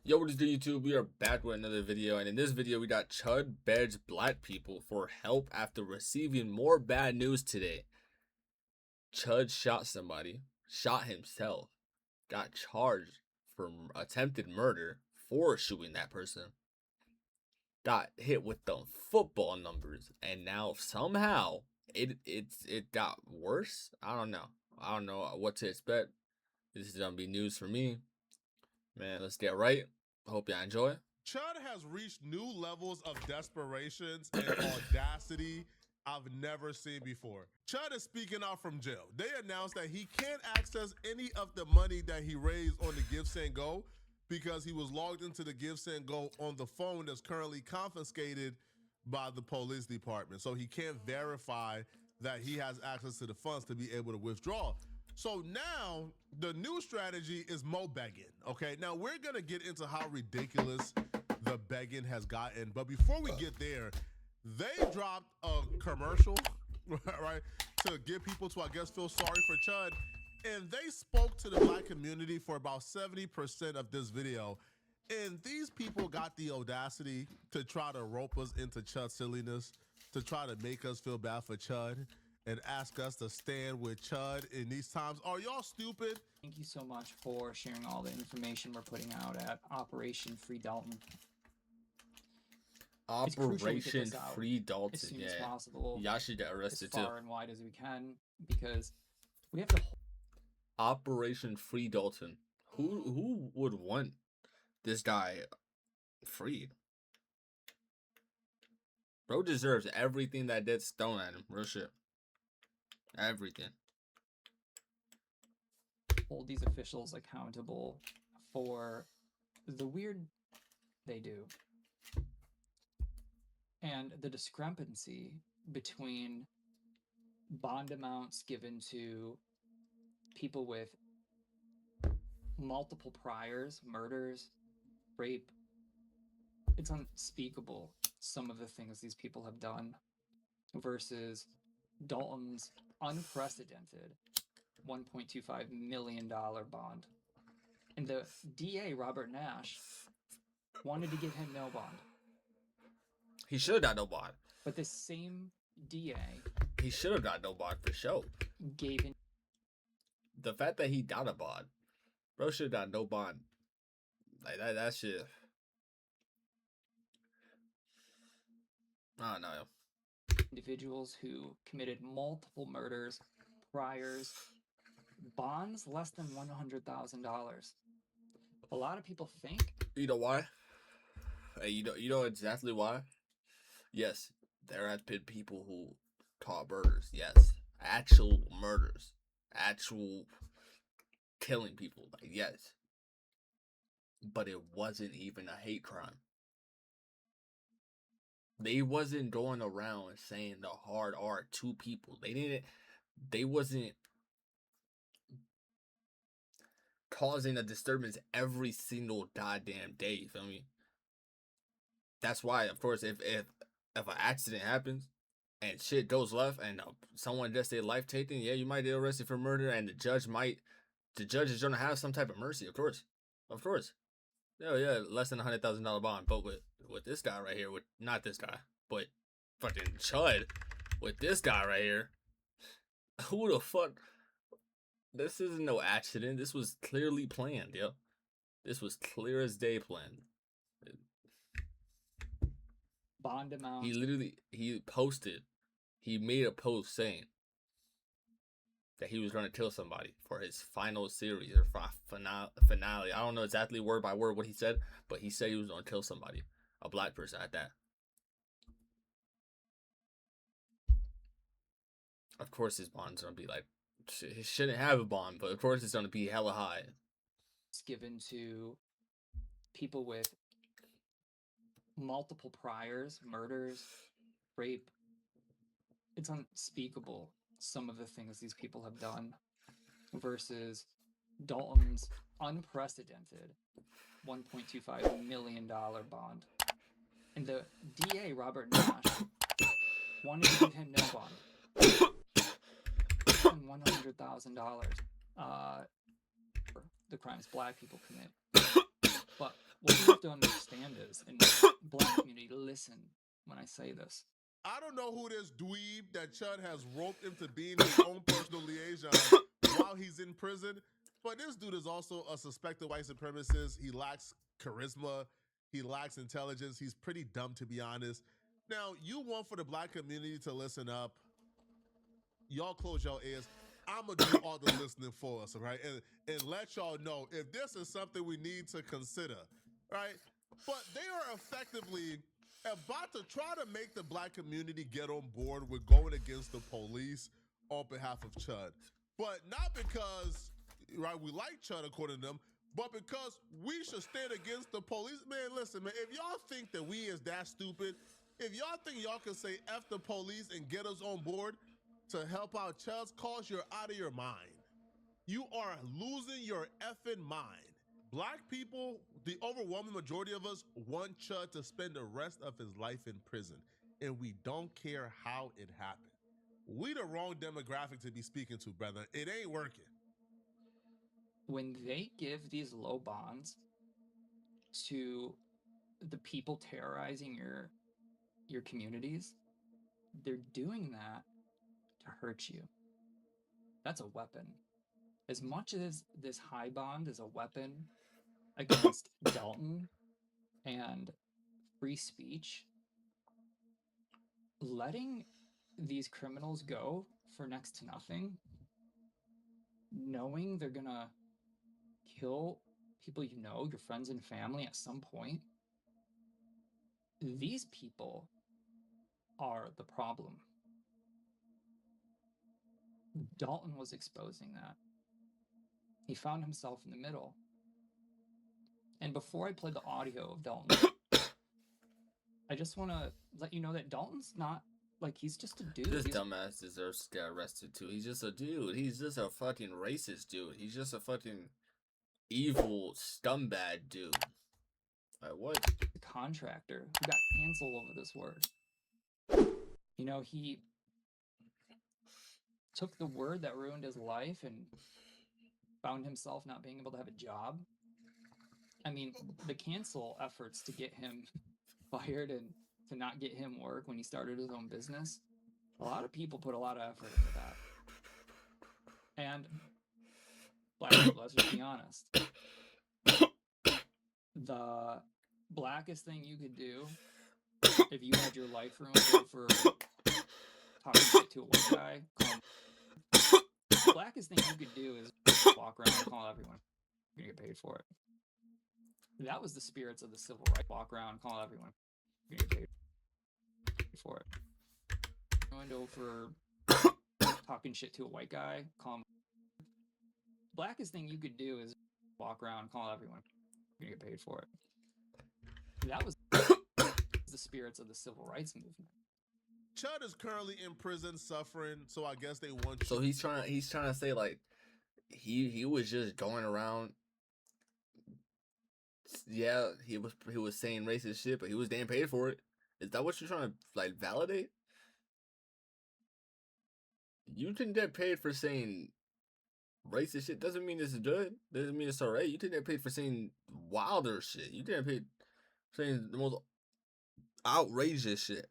Yo, what is good, YouTube? We are back with another video, and in this video, we got Chud begs black people for help after receiving more bad news today. Chud shot somebody, shot himself, got charged for attempted murder for shooting that person, got hit with the football numbers, and now somehow it got worse. I don't know what to expect. This is gonna be news for me, man. Let's get right. Hope y'all enjoy. Chud has reached new levels of desperations and audacity I've never seen before. Chud is speaking out from jail. They announced that he can't access any of the money that he raised on the Give Send Go because he was logged into the Give Send Go on the phone that's currently confiscated by the police department. So he can't verify that he has access to the funds to be able to withdraw. So now the new strategy is more begging. Okay, now we're gonna get into how ridiculous the begging has gotten, but before we get there, they dropped a commercial, right, to get people to, I guess, feel sorry for Chud, and they spoke to the black community for about 70% of this video. And these people got the audacity to try to rope us into Chud silliness, to try to make us feel bad for Chud, and ask us to stand with Chud in these times. Are y'all stupid? Thank you so much for sharing all the information we're putting out at Operation Free Dalton. Operation Free Dalton. As soon as possible. Y'all should get arrested as far and wide as we can, because we have to. Operation Free Dalton. Who would want this guy freed? Bro deserves everything that gets thrown at him. Real shit. Everything. Hold these officials accountable for the weird they do and the discrepancy between bond amounts given to people with multiple priors, murders, rape. It's unspeakable, some of the things these people have done, versus Dalton's unprecedented $1.25 million bond. And the DA, Robert Nash, wanted to give him no bond. He should have got no bond. But this same DA... He should have got no bond for sure. Gave him... The fact that he got a bond. Bro should have got no bond. Like, that shit... I don't know. Individuals who committed multiple murders, priors, bonds less than $100,000. A lot of people think... You know why? Hey, you know exactly why? Yes, there have been people who caught murders. Yes, actual murders, actual killing people. Like, yes, but it wasn't even a hate crime. They wasn't going around saying the hard R to people. They wasn't causing a disturbance every single goddamn day. You feel me? That's why, of course, if an accident happens and shit goes left and someone gets their life taken, yeah, you might get arrested for murder, and the judge is gonna have some type of mercy, of course. Yeah, less than $100,000 bond. But with this guy right here, with not this guy, but fucking Chud, with this guy right here, who the fuck? This isn't no accident. This was clearly planned, yo. This was clear as day planned. Bond amount. He made a post saying that he was going to kill somebody for his final series or finale. I don't know exactly word by word what he said, but he said he was going to kill somebody, a black person at that. Of course his bond's going to be like, he shouldn't have a bond, but of course it's going to be hella high. It's given to people with multiple priors, murders, rape. It's unspeakable, some of the things these people have done, versus Dalton's unprecedented $1.25 million bond. And the DA, Robert Nash, wanted to give him no bond. $100,000 for the crimes black people commit. But what you have to understand is, and Black community, listen when I say this. I don't know who this dweeb that Chud has roped into being his own personal liaison while he's in prison, but this dude is also a suspected white supremacist. He lacks charisma. He lacks intelligence. He's pretty dumb, to be honest. Now, you want for the Black community to listen up. Y'all close your ears. I'm going to do all the listening for us, all right? And let y'all know if this is something we need to consider, right? But they are effectively about to try to make the Black community get on board with going against the police on behalf of Chud. But not because, right, we like Chud according to them, but because we should stand against the police. Man, listen, man, if y'all think that we is that stupid, if y'all think y'all can say F the police and get us on board to help out Chud's cause, you're out of your mind. You are losing your effing mind. Black people, the overwhelming majority of us, want Chud to spend the rest of his life in prison, and we don't care how it happened. We the wrong demographic to be speaking to, brother. It ain't working. When they give these low bonds to the people terrorizing your communities, they're doing that to hurt you. That's a weapon. As much as this high bond is a weapon against Dalton and free speech, letting these criminals go for next to nothing, knowing they're gonna kill people you know, your friends and family at some point, these people are the problem. Dalton was exposing that. He found himself in the middle. And before I play the audio of Dalton, I just want to let you know that Dalton's not, like, he's just a dude. This dumbass deserves to get arrested too. He's just a dude. He's just a fucking racist dude. He's just a fucking evil scumbag dude. Like, what? A contractor who got canceled over this word. You know, he took the word that ruined his life and found himself not being able to have a job. I mean, the cancel efforts to get him fired and to not get him work when he started his own business, a lot of people put a lot of effort into that. And Black people, let's just be honest, the blackest thing you could do if you had your life ruined for talking shit to a white guy, the blackest thing you could do is walk around and call everyone you're gonna get paid for it. That was the spirits of the civil rights. Walk around and call everyone you're gonna get paid for it. Going over talking shit to a white guy, call him. Blackest thing you could do is walk around and call everyone you're gonna get paid for it. That was the spirits of the civil rights movement. Chud is currently in prison suffering, so I guess they want. So he's trying to say, like, he was just going around. Yeah, he was saying racist shit, but he was damn paid for it. Is that what you're trying to, like, validate? You didn't get paid for saying racist shit. Doesn't mean it's good. Doesn't mean it's alright. You didn't get paid for saying wilder shit. You didn't get paid for saying the most outrageous shit.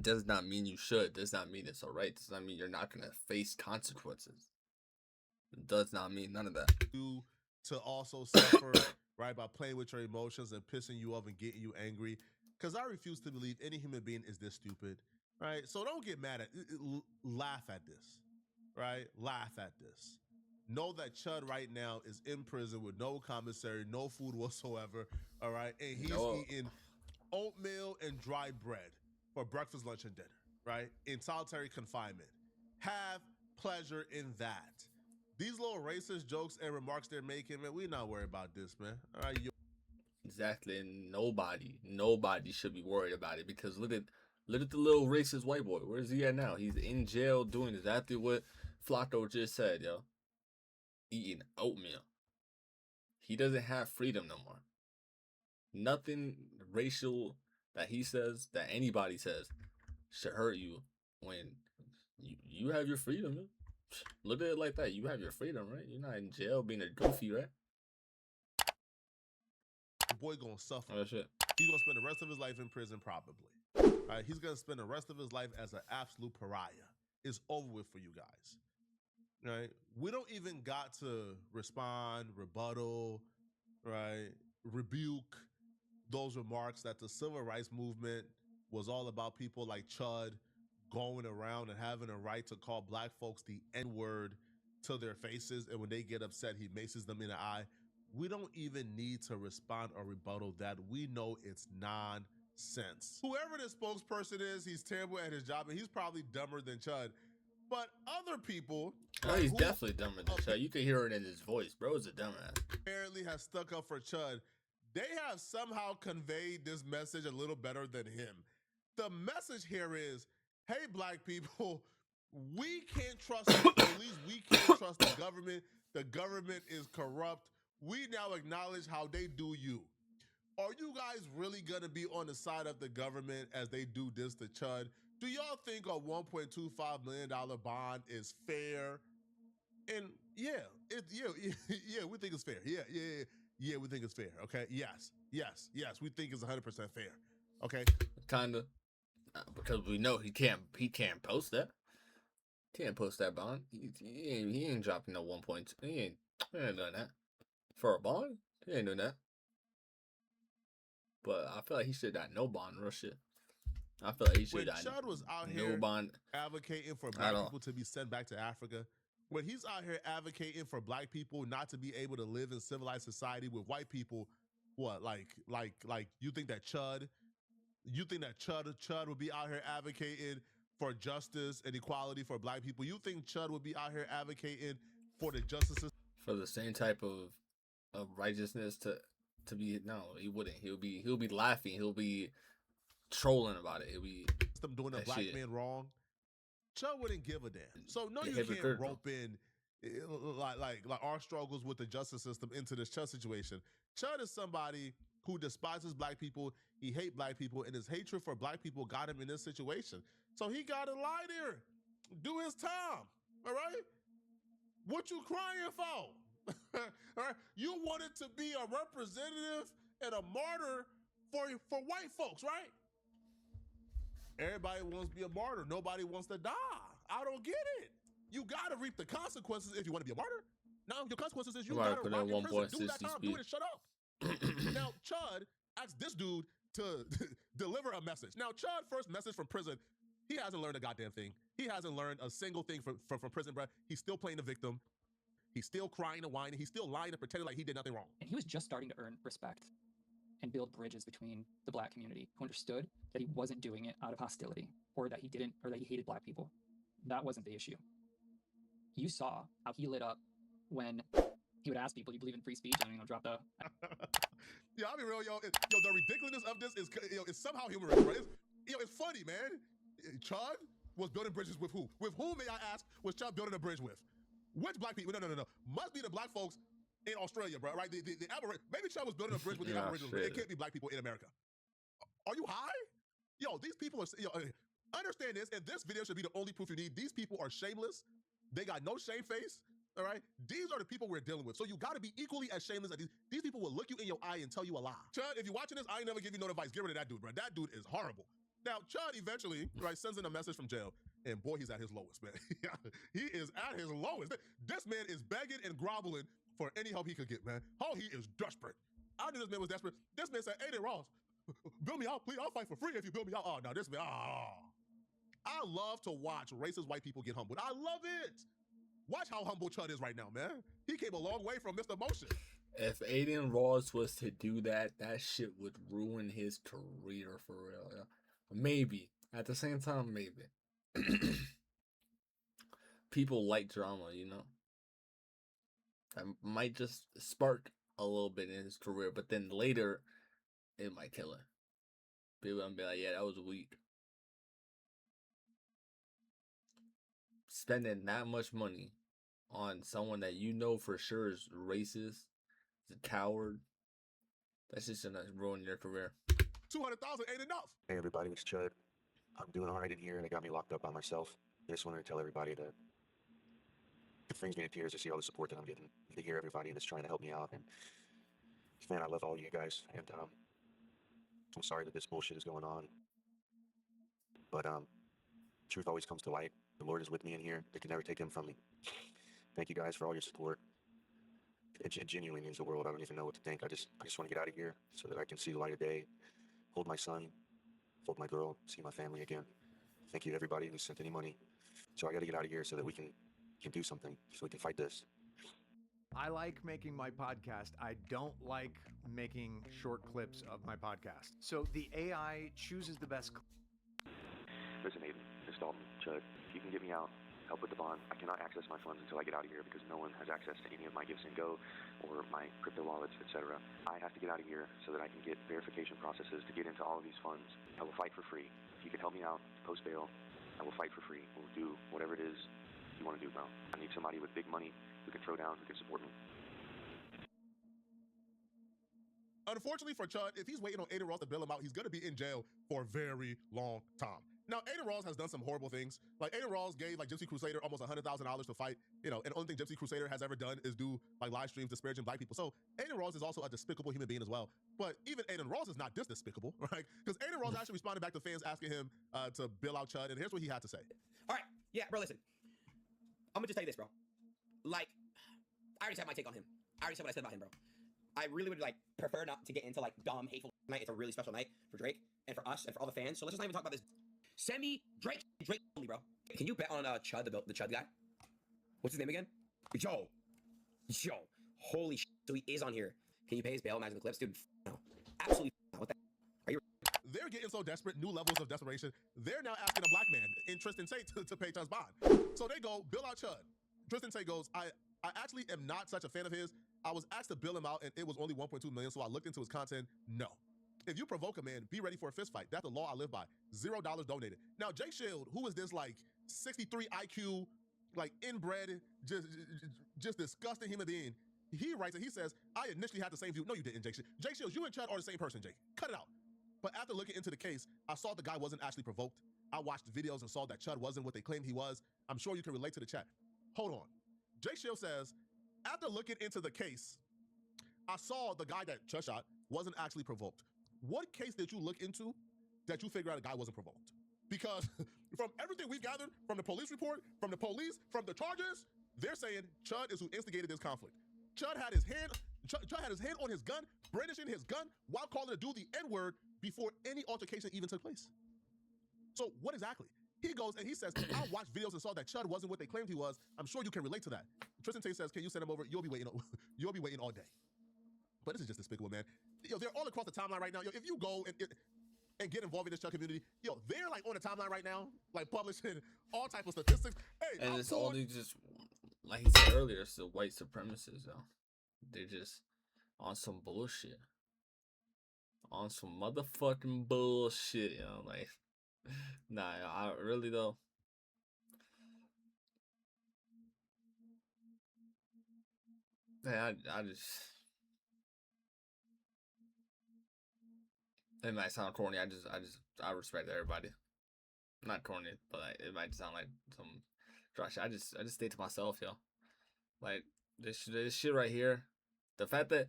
Does not mean you should. Does not mean it's alright. Does not mean you're not gonna face consequences. It does not mean none of that. You to also suffer, right, by playing with your emotions and pissing you off and getting you angry. Because I refuse to believe any human being is this stupid, right? So don't get mad at laugh at this, right? Laugh at this. Know that Chud right now is in prison with no commissary, no food whatsoever, all right? And he's eating oatmeal and dry bread for breakfast, lunch, and dinner, right? In solitary confinement. Have pleasure in that. These little racist jokes and remarks they're making, man, we not worried about this, man. All right, Exactly, and nobody should be worried about it, because look at the little racist white boy. Where's he at now? He's in jail doing exactly what Flacco just said, yo. Eating oatmeal. He doesn't have freedom no more. Nothing racial that he says, that anybody says, should hurt you when you have your freedom. Man. Look at it like that. You have your freedom, right? You're not in jail being a goofy, right? boy gonna suffer. Oh shit. He's gonna spend the rest of his life in prison, probably. Right? He's gonna spend the rest of his life as an absolute pariah. It's over with for you guys. Right? We don't even got to respond, rebuttal, right? Rebuke those remarks that the civil rights movement was all about people like Chud going around and having a right to call black folks the N-word to their faces, and when they get upset, he maces them in the eye. We don't even need to respond or rebuttal that. We know it's nonsense. Whoever this spokesperson is, he's terrible at his job, and he's probably dumber than Chud. But other people, Oh, he's definitely dumber than Chud. You can hear it in his voice. Bro is a dumbass. Apparently has stuck up for Chud. They have somehow conveyed this message a little better than him. The message here is, hey, black people, we can't trust the police. We can't trust the government. The government is corrupt. We now acknowledge how they do you. Are you guys really going to be on the side of the government as they do this to Chud? Do y'all think a $1.25 million bond is fair? And yeah, we think it's fair. Yeah, we think it's fair. Okay, yes, we think it's 100% fair. Okay, Kinda, because we know he can't post that. Can't post that bond. He ain't dropping no 1.2. He ain't doing that for a bond. He ain't doing that. But I feel like he should have got no bond, real shit. I feel like he should have Chud was out no here bond advocating for black people to be sent back to Africa. When he's out here advocating for black people not to be able to live in civilized society with white people, what, like you think that Chud would be out here advocating for justice and equality for black people? You think Chud would be out here advocating for the justice system? For the same type of righteousness to be, no, he wouldn't. He'll be laughing. He'll be trolling about it. He'll be them doing a black man wrong. Chud wouldn't give a damn. So no, you can't rope in like our struggles with the justice system into this Chud situation. Chud is somebody who despises black people. He hates black people, and his hatred for black people got him in this situation. So he got to lie there, do his time. All right, what you crying for? All right, you wanted to be a representative and a martyr for white folks, right? Everybody wants to be a martyr. Nobody wants to die. I don't get it. You got to reap the consequences if you want to be a martyr. Now, your consequences is you got to rock in prison. Do that time. Do it and shut up. Now, Chud asked this dude to deliver a message. Now, Chud first message from prison, he hasn't learned a goddamn thing. He hasn't learned a single thing from prison, bro. He's still playing the victim. He's still crying and whining. He's still lying and pretending like he did nothing wrong. And he was just starting to earn respect and build bridges between the black community who understood that he wasn't doing it out of hostility or that he hated black people. That wasn't the issue. You saw how he lit up when he would ask people, "Do you believe in free speech?" And drop the. Yeah, I'll be real, yo. The ridiculousness of this is somehow humorous, right? It's funny, man. Chud was building bridges with who? With whom, may I ask, was Chud building a bridge with? Which black people? No. Must be the black folks in Australia, bro, right? The maybe Chud was building a bridge with the Aboriginals. It can't be black people in America. Are you high? Yo, these people are, understand this, and this video should be the only proof you need. These people are shameless. They got no shame face, all right? These are the people we're dealing with. So you got to be equally as shameless as these people will look you in your eye and tell you a lie. Chud, if you're watching this, I ain't never give you no advice. Get rid of that dude, bro. That dude is horrible. Now, Chud eventually, right, sends in a message from jail, and boy, he's at his lowest, man. He is at his lowest. This man is begging and groveling for any help he could get, man. Oh, he is desperate. I knew this man was desperate. This man said, "Aiden Ross, build me out, please. I'll fight for free if you build me out." Oh, no, this man, I love to watch racist white people get humbled. I love it. Watch how humble Chud is right now, man. He came a long way from Mr. Motion. If Aiden Ross was to do that, that shit would ruin his career for real. Yeah. Maybe. At the same time, maybe. People like drama, you know? That might just spark a little bit in his career, but then later, it might kill him. People gonna be like, yeah, that was weak. Spending that much money on someone that you know for sure is racist, is a coward, that's just gonna ruin your career. 200,000 ain't enough. Hey everybody, it's Chud. I'm doing alright in here and they got me locked up by myself. I just wanted to tell everybody that it brings me to tears to see all the support that I'm getting, to hear everybody that's trying to help me out. And Man, I love all you guys, and I'm sorry that this bullshit is going on, but truth always comes to light. The Lord is with me in here. They can never take him from me. Thank you guys for all your support. It genuinely means the world. I don't even know what to think. I just want to get out of here so that I can see the light of day, hold my son, hold my girl, see my family again. Thank you to everybody who sent any money. So I got to get out of here so that we can do something, so we can fight this. I like making my podcast. I don't like making short clips of my podcast. So the AI chooses the best. Listen, Aiden, Miss Dalton, Chud, if you can get me out, help with the bond. I cannot access my funds until I get out of here because no one has access to any of my Gifts and Go or my crypto wallets, etc. I have to get out of here so that I can get verification processes to get into all of these funds. I will fight for free. If you can help me out, post bail, I will fight for free. We'll do whatever it is you want to do, bro. I need somebody with big money who can throw down, who can support me. Unfortunately for Chud, if he's waiting on Aiden Ross to bail him out, he's going to be in jail for a very long time. Now, Aiden Ross has done some horrible things. Like, Aiden Ross gave, like, Gypsy Crusader almost $100,000 to fight, you know, and the only thing Gypsy Crusader has ever done is do, like, live streams disparaging black people. So, Aiden Ross is also a despicable human being as well. But even Aiden Ross is not this despicable, right? Because Aiden Ross actually responded back to fans asking him to bail out Chud, and here's what he had to say. All right, yeah, bro, listen. I'm gonna just tell you this, bro. Like, I already said my take on him. I already said what I said about him, bro. I really would, like, prefer not to get into, like, dumb, hateful night. It's a really special night for Drake and for us and for all the fans. So let's just not even talk about this. Send me Drake only, bro. Can you bet on Chud, the Chud guy? What's his name again? Yo. Holy shit. So he is on here. Can you pay his bail? Imagine the clips, dude. No. Absolutely. What the? Are you? They're getting so desperate, new levels of desperation. They're now asking a black man in Tristan Tate to pay Chud's bond. So they go, bill out Chud. Tristan Tate goes, I actually am not such a fan of his. I was asked to bill him out and it was only 1.2 million, so I looked into his content. No. If you provoke a man, be ready for a fist fight. That's the law I live by. $0 donated. Now, Jake Shield, who is this, like, 63 IQ, like, inbred, just disgusting human being, he writes and he says, I initially had the same view. No, you didn't, Jake Shield. Jake Shield, you and Chud are the same person, Jake. Cut it out. But after looking into the case, I saw the guy wasn't actually provoked. I watched videos and saw that Chud wasn't what they claimed he was. I'm sure you can relate to the chat. Hold on. Jake Shield says, after looking into the case, I saw the guy that Chud shot wasn't actually provoked. What case did you look into that you figured out a guy wasn't provoked? Because from everything we've gathered, from the police report, from the police, from the charges, they're saying Chud is who instigated this conflict. Chud had his hand on his gun, brandishing his gun while calling the dude the N-word before any altercation even took place. So what exactly? He goes and he says, I watched videos and saw that Chud wasn't what they claimed he was. I'm sure you can relate to that. Tristan Tate says, can you send him over? You'll be waiting all day. But this is just despicable, man. Yo, they're all across the timeline right now. Yo, if you go and get involved in this Chud community, yo, they're like on the timeline right now, like publishing all type of statistics. Hey, and it's all these just, like he said earlier, it's the white supremacists, though. They're just on some bullshit. On some motherfucking bullshit, you know, like, nah, I really, though. Man, I just, it might sound corny. I respect everybody. Not corny, but like, it might sound like some trash. I just stay to myself, yo. Like this shit right here. The fact that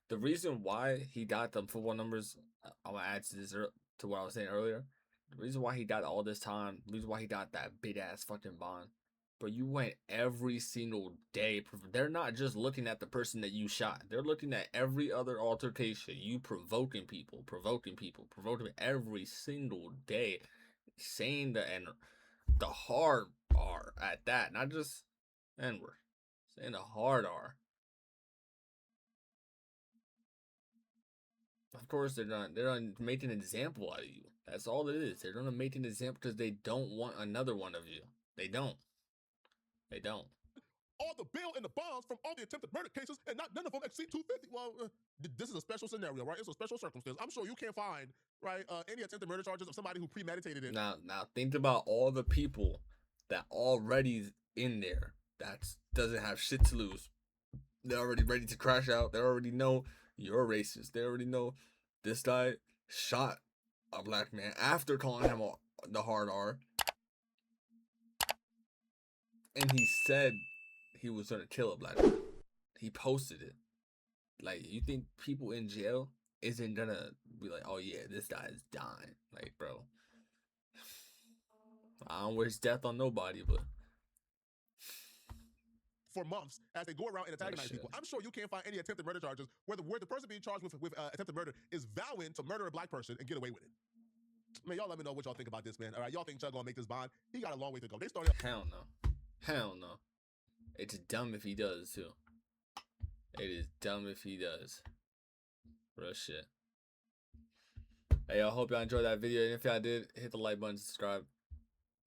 the reason why he got them football numbers, I'm gonna add to this to what I was saying earlier. The reason why he got all this time, the reason why he got that big ass fucking bond. But you went every single day. They're not just looking at the person that you shot. They're looking at every other altercation. You provoking people every single day. Saying the hard R at that. Not just N-word. Saying the hard R. Of course, they're gonna make an example out of you. That's all it is. They're gonna make an example because they don't want another one of you. They don't. All the bail and the bonds from all the attempted murder cases, and none of them exceed 250. Well, this is a special scenario, right? It's a special circumstance. I'm sure you can't find, right, any attempted murder charges of somebody who premeditated it. Now think about all the people that already in there that doesn't have shit to lose. They're already ready to crash out. They already know you're racist. They already know this guy shot a black man after calling him the hard R. And he said he was going to kill a black man. He posted it. Like, you think people in jail isn't gonna be like, oh yeah, this guy is dying? Like, bro, I don't wish death on nobody, but for months as they go around and antagonize shit. people. I'm sure you can't find any attempted murder charges where the person being charged with attempted murder is vowing to murder a black person and get away with it. Man, y'all let me know what y'all think about this, man. All right, y'all think Chud gonna make this bond? He got a long way to go. They started. Hell no. Hell no. It's dumb if he does, too. It is dumb if he does. Real shit. Hey, I hope y'all enjoyed that video. And if y'all did, hit the like button, subscribe.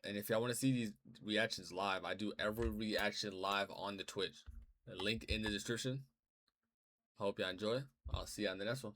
And if y'all want to see these reactions live, I do every reaction live on the Twitch. The link in the description. Hope y'all enjoy. I'll see y'all in the next one.